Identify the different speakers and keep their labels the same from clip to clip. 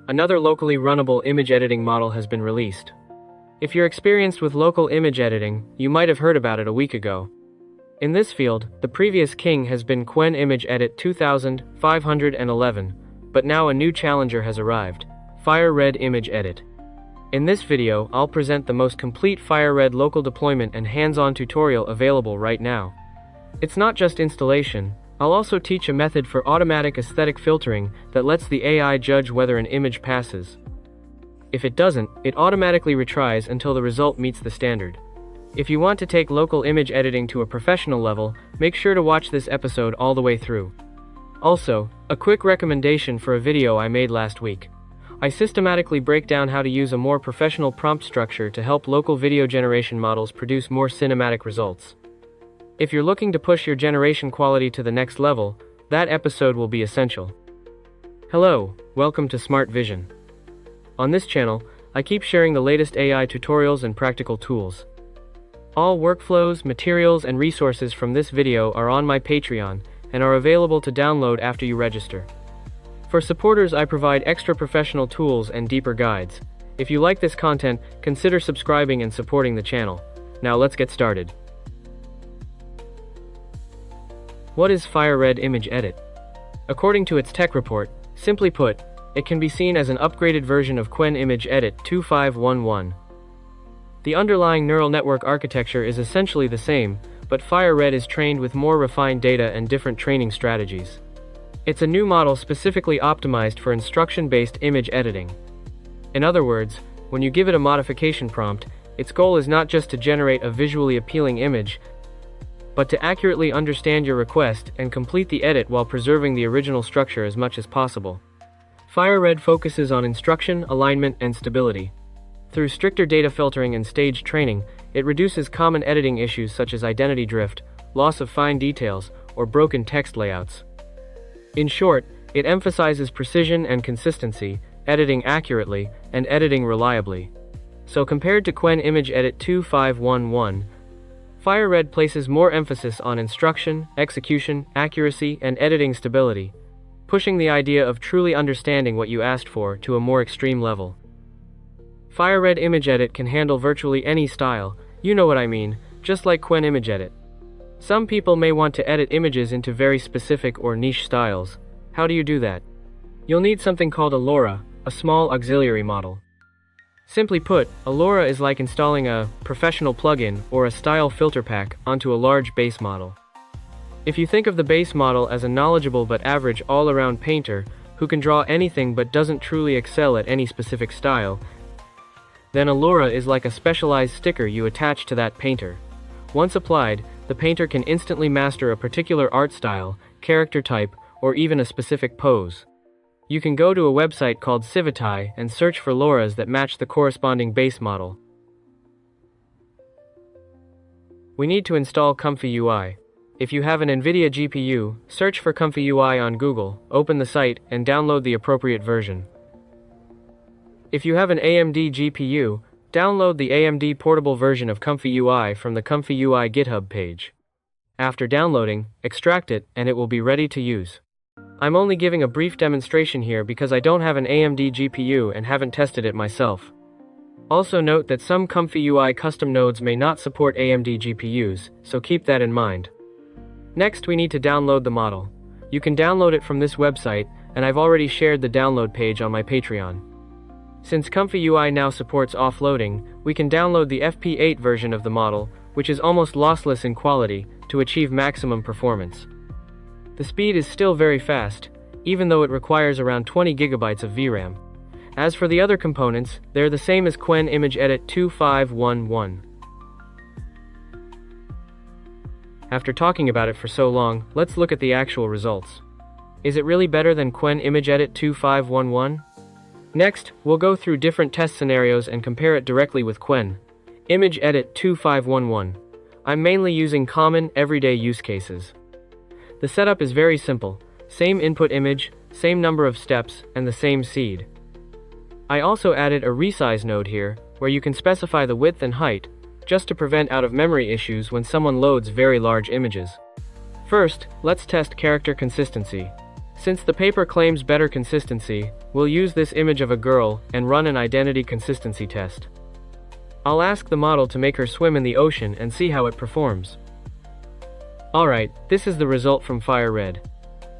Speaker 1: another locally runnable image editing model has been released. If you're experienced with local image editing, you might have heard about it a week ago. In this field, the previous king has been Qwen Image Edit 2511, but now a new challenger has arrived, FireRed Image Edit. In this video, I'll present the most complete FireRed local deployment and hands-on tutorial available right now. It's not just installation, I'll also teach a method for automatic aesthetic filtering that lets the AI judge whether an image passes. If it doesn't, it automatically retries until the result meets the standard. If you want to take local image editing to a professional level, make sure to watch this episode all the way through. Also, a quick recommendation for a video I made last week. I systematically break down how to use a more professional prompt structure to help local video generation models produce more cinematic results. If you're looking to push your generation quality to the next level, that episode will be essential. Hello, welcome to Smart Vision. On this channel, I keep sharing the latest AI tutorials and practical tools. All workflows, materials, and resources from this video are on my Patreon and are available to download after you register. For supporters, I provide extra professional tools and deeper guides. If you like this content, consider subscribing and supporting the channel. Now let's get started. What is FireRed Image Edit? According to its tech report, simply put, it can be seen as an upgraded version of Qwen Image Edit 2511. The underlying neural network architecture is essentially the same, but FireRed is trained with more refined data and different training strategies. It's a new model specifically optimized for instruction-based image editing. In other words, when you give it a modification prompt, its goal is not just to generate a visually appealing image, but to accurately understand your request and complete the edit while preserving the original structure as much as possible. FireRed focuses on instruction, alignment, and stability. Through stricter data filtering and staged training, it reduces common editing issues such as identity drift, loss of fine details, or broken text layouts. In short, it emphasizes precision and consistency, editing accurately, and editing reliably. So compared to Qwen Image Edit 2511, FireRed places more emphasis on instruction, execution, accuracy, and editing stability, pushing the idea of truly understanding what you asked for to a more extreme level. FireRed Image Edit can handle virtually any style, you know what I mean, just like Qwen Image Edit. Some people may want to edit images into very specific or niche styles. How do you do that? You'll need something called a LoRa, a small auxiliary model. Simply put, a LoRa is like installing a professional plugin or a style filter pack onto a large base model. If you think of the base model as a knowledgeable but average all-around painter who can draw anything but doesn't truly excel at any specific style, then a LoRa is like a specialized sticker you attach to that painter. Once applied, the painter can instantly master a particular art style, character type, or even a specific pose. You can go to a website called Civitai and search for LoRas that match the corresponding base model. We need to install ComfyUI. If you have an NVIDIA GPU, search for ComfyUI on Google, open the site, and download the appropriate version. If you have an AMD GPU, download the AMD portable version of ComfyUI from the ComfyUI GitHub page. After downloading, extract it, and it will be ready to use. I'm only giving a brief demonstration here because I don't have an AMD GPU and haven't tested it myself. Also note that some ComfyUI custom nodes may not support AMD GPUs, so keep that in mind. Next, we need to download the model. You can download it from this website, and I've already shared the download page on my Patreon. Since ComfyUI now supports offloading, we can download the FP8 version of the model, which is almost lossless in quality, to achieve maximum performance. The speed is still very fast, even though it requires around 20 GB of VRAM. As for the other components, they're the same as Qwen Image Edit 2511. After talking about it for so long, let's look at the actual results. Is it really better than Qwen Image Edit 2511? Next, we'll go through different test scenarios and compare it directly with Qwen Image Edit 2511. I'm mainly using common, everyday use cases. The setup is very simple. Same input image, same number of steps, and the same seed. I also added a resize node here, where you can specify the width and height, just to prevent out-of-memory issues when someone loads very large images. First, let's test character consistency. Since the paper claims better consistency, we'll use this image of a girl and run an identity consistency test. I'll ask the model to make her swim in the ocean and see how it performs. Alright, this is the result from FireRed.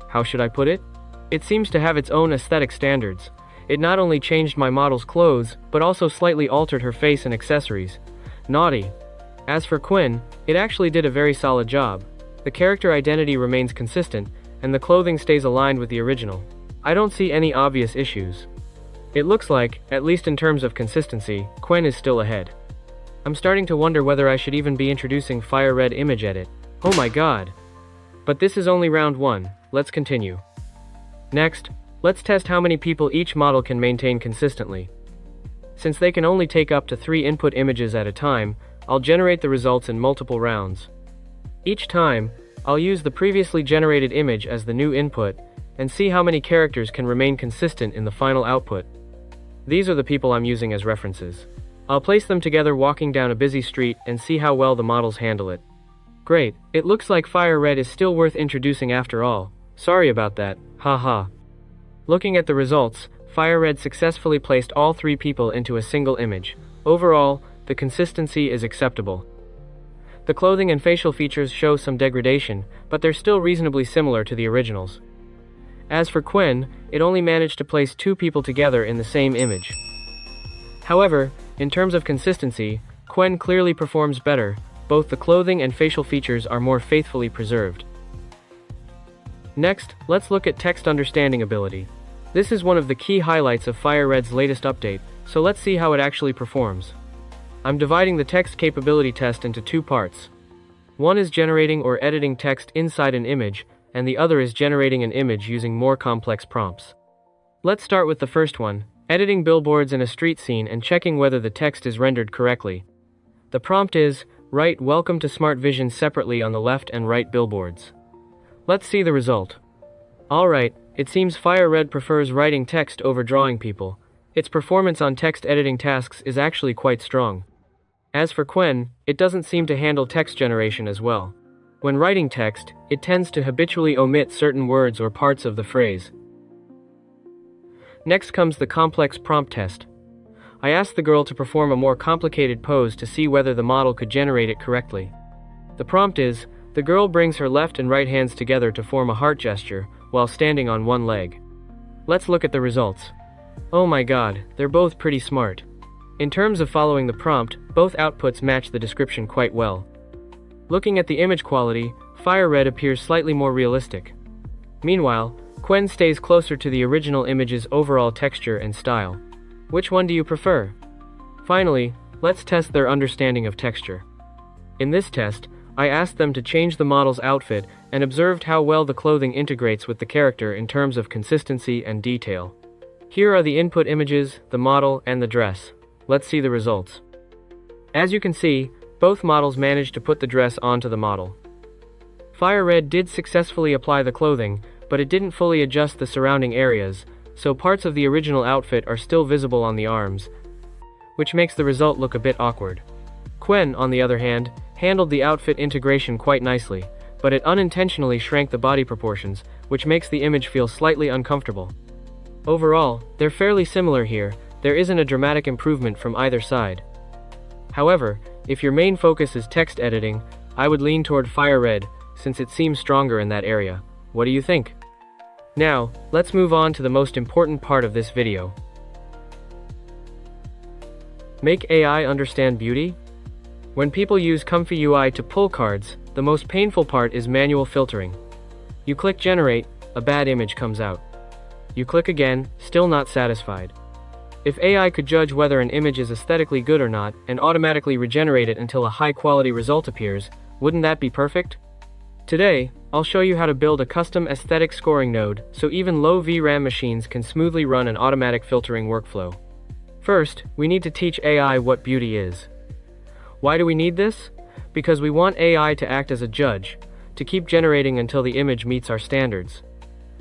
Speaker 1: How should I put it? It seems to have its own aesthetic standards. It not only changed my model's clothes, but also slightly altered her face and accessories. Naughty. As for Qwen, it actually did a very solid job. The character identity remains consistent, and the clothing stays aligned with the original. I don't see any obvious issues. It looks like, at least in terms of consistency, Qwen is still ahead. I'm starting to wonder whether I should even be introducing FireRed Image Edit. Oh my god! But this is only round 1, let's continue. Next, let's test how many people each model can maintain consistently. Since they can only take up to 3 input images at a time, I'll generate the results in multiple rounds. Each time, I'll use the previously generated image as the new input, and see how many characters can remain consistent in the final output. These are the people I'm using as references. I'll place them together walking down a busy street and see how well the models handle it. Great, it looks like FireRed is still worth introducing after all. Sorry about that, haha. Looking at the results, FireRed successfully placed all 3 people into a single image. Overall, the consistency is acceptable. The clothing and facial features show some degradation, but they're still reasonably similar to the originals. As for Qwen, it only managed to place 2 people together in the same image. However, in terms of consistency, Qwen clearly performs better. Both the clothing and facial features are more faithfully preserved. Next, let's look at text understanding ability. This is one of the key highlights of FireRed's latest update, so let's see how it actually performs. I'm dividing the text capability test into 2 parts. One is generating or editing text inside an image, and the other is generating an image using more complex prompts. Let's start with the first one, editing billboards in a street scene and checking whether the text is rendered correctly. The prompt is, write "Welcome to Smart Vision" separately on the left and right billboards. Let's see the result. Alright, it seems FireRed prefers writing text over drawing people. Its performance on text editing tasks is actually quite strong. As for Qwen, it doesn't seem to handle text generation as well. When writing text, it tends to habitually omit certain words or parts of the phrase. Next comes the complex prompt test. I asked the girl to perform a more complicated pose to see whether the model could generate it correctly. The prompt is, the girl brings her left and right hands together to form a heart gesture, while standing on one leg. Let's look at the results. Oh my god, they're both pretty smart. In terms of following the prompt, both outputs match the description quite well. Looking at the image quality, FireRed appears slightly more realistic. Meanwhile, Qwen stays closer to the original image's overall texture and style. Which one do you prefer? Finally, let's test their understanding of texture. In this test, I asked them to change the model's outfit and observed how well the clothing integrates with the character in terms of consistency and detail. Here are the input images, the model, and the dress. Let's see the results. As you can see, both models managed to put the dress onto the model. FireRed did successfully apply the clothing, but it didn't fully adjust the surrounding areas, so parts of the original outfit are still visible on the arms, which makes the result look a bit awkward. Qwen, on the other hand, handled the outfit integration quite nicely, but it unintentionally shrank the body proportions, which makes the image feel slightly uncomfortable. Overall, they're fairly similar here. There isn't a dramatic improvement from either side. However, if your main focus is text editing, I would lean toward FireRed, since it seems stronger in that area. What do you think? Now, let's move on to the most important part of this video. Make AI understand beauty? When people use ComfyUI to pull cards, the most painful part is manual filtering. You click Generate, a bad image comes out. You click again, still not satisfied. If AI could judge whether an image is aesthetically good or not, and automatically regenerate it until a high-quality result appears, wouldn't that be perfect? Today, I'll show you how to build a custom aesthetic scoring node, so even low VRAM machines can smoothly run an automatic filtering workflow. First, we need to teach AI what beauty is. Why do we need this? Because we want AI to act as a judge, to keep generating until the image meets our standards.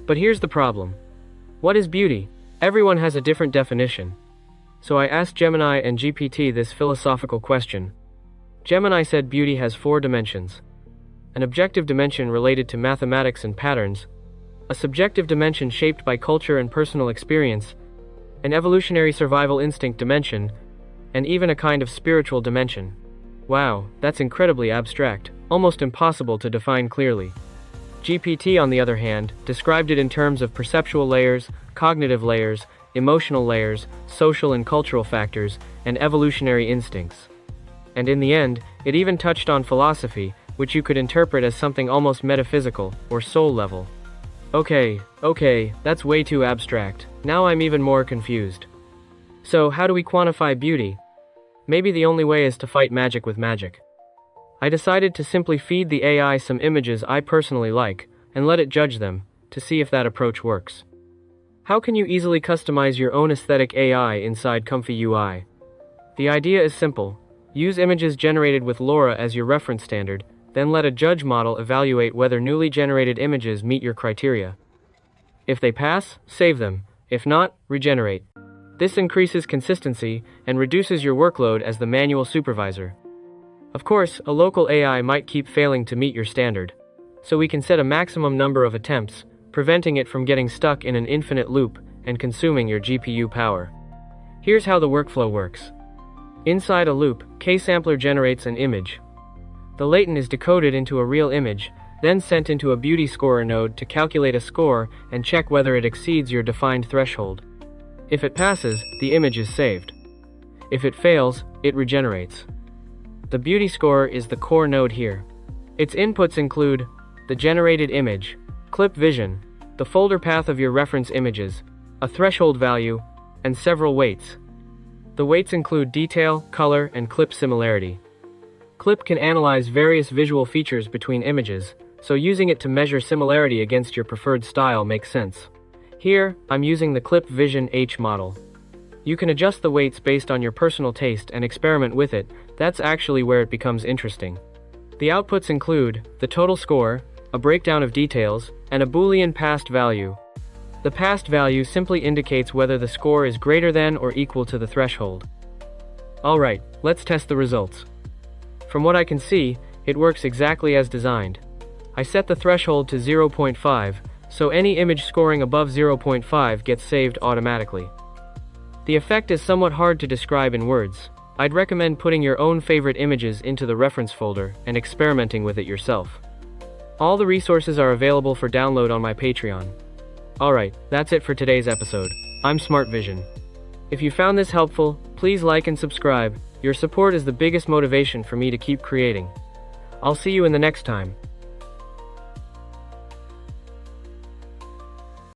Speaker 1: But here's the problem. What is beauty? Everyone has a different definition. So I asked Gemini and GPT this philosophical question. Gemini said beauty has 4 dimensions. An objective dimension related to mathematics and patterns, a subjective dimension shaped by culture and personal experience, an evolutionary survival instinct dimension, and even a kind of spiritual dimension. Wow, that's incredibly abstract, almost impossible to define clearly. GPT, on the other hand, described it in terms of perceptual layers, cognitive layers, emotional layers, social and cultural factors, and evolutionary instincts. And in the end, it even touched on philosophy, which you could interpret as something almost metaphysical, or soul level. Okay, that's way too abstract. Now I'm even more confused. So, how do we quantify beauty? Maybe the only way is to fight magic with magic. I decided to simply feed the AI some images I personally like, and let it judge them, to see if that approach works. How can you easily customize your own aesthetic AI inside ComfyUI? The idea is simple. Use images generated with LoRa as your reference standard, then let a judge model evaluate whether newly generated images meet your criteria. If they pass, save them. If not, regenerate. This increases consistency and reduces your workload as the manual supervisor. Of course, a local AI might keep failing to meet your standard, so we can set a maximum number of attempts, preventing it from getting stuck in an infinite loop and consuming your GPU power. Here's how the workflow works. Inside a loop, K-sampler generates an image. The latent is decoded into a real image, then sent into a beauty scorer node to calculate a score and check whether it exceeds your defined threshold. If it passes, the image is saved. If it fails, it regenerates. The beauty scorer is the core node here. Its inputs include the generated image, clip vision, the folder path of your reference images, a threshold value, and several weights. The weights include detail, color, and clip similarity. Clip can analyze various visual features between images, so using it to measure similarity against your preferred style makes sense. Here, I'm using the Clip Vision H model. You can adjust the weights based on your personal taste and experiment with it. That's actually where it becomes interesting. The outputs include the total score, a breakdown of details, and a Boolean passed value. The passed value simply indicates whether the score is greater than or equal to the threshold. Alright, let's test the results. From what I can see, it works exactly as designed. I set the threshold to 0.5, so any image scoring above 0.5 gets saved automatically. The effect is somewhat hard to describe in words. I'd recommend putting your own favorite images into the reference folder and experimenting with it yourself. All the resources are available for download on my Patreon. Alright, that's it for today's episode. I'm Smart Vision. If you found this helpful, please like and subscribe. Your support is the biggest motivation for me to keep creating. I'll see you in the next time.